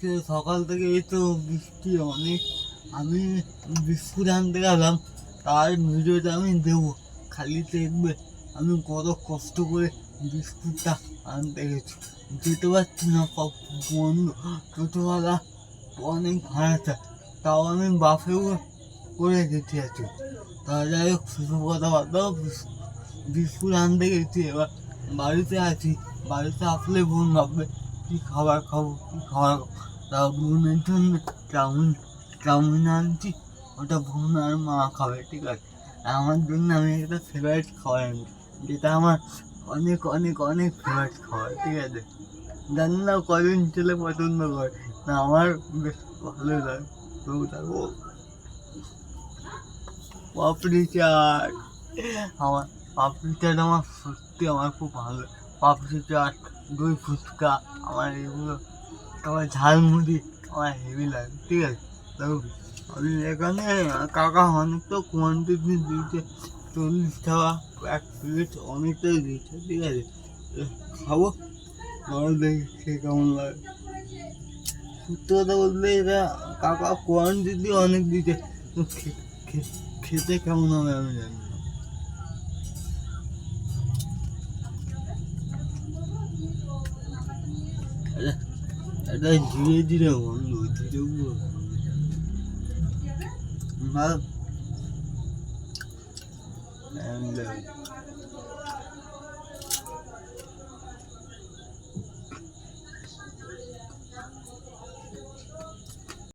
আজকে সকাল থেকে এই তো বৃষ্টি অনেক। আমি বিস্কুট আনতে গেলাম, তার ভিডিওটা আমি দেবো, খালি দেখবে আমি কত কষ্ট করে বিস্কুটটা আনতে গেছি। যেতে পারছি না, সব বন্ধ, টোটোওয়ালা অনেক ভাড়াটা, তাও আমি বাসেও করে গেছি আছি। তা যাই হোক, সেসব কথা বাদ দাও। বিস্কুট আনতে গেছি, এবার বাড়িতে আছি। বাড়িতে আসলে বোন ভাববে কী খাবার খাবো, কী খাবার খাবো। তা বোনের জন্য চাউমিন চাউমিন আনছি, ওটা বোন আর মা খাবে, ঠিক আছে। আর আমার জন্য আমি একটা ফেভারিট খাবার আনছি, যেটা আমার অনেক অনেক অনেক ফেভারিট খাবার, ঠিক আছে। জানি না কজন ছেলে পছন্দ করে, না আমার বেশ ভালো লাগে। তো দেখো, পাপড়ি চাট। আমার পাপড়ি চাট আমার সত্যি আমার খুব ভালো লাগে। পাপড়ি চাট, দই ফুচকা, আমার এগুলো, আমার ঝালমুড়ি আমার হেভি লাগে, ঠিক আছে। তো আমি এখানে কাকা অনেক তো কোয়ান্টিটি দিয়েছে, 40 টাকা এক প্লেট, অনেকটাই দিয়েছে, ঠিক আছে। খাবো, আর দেখি সে কেমন লাগে। সত্যি কথা বলতে এটা কাকা কোয়ান্টিটি অনেক দিয়েছে, তো খেতে কেমন হবে আমি জানি না। এটা ধীরে ধীরে বন্ধ, ধীরে ভালো।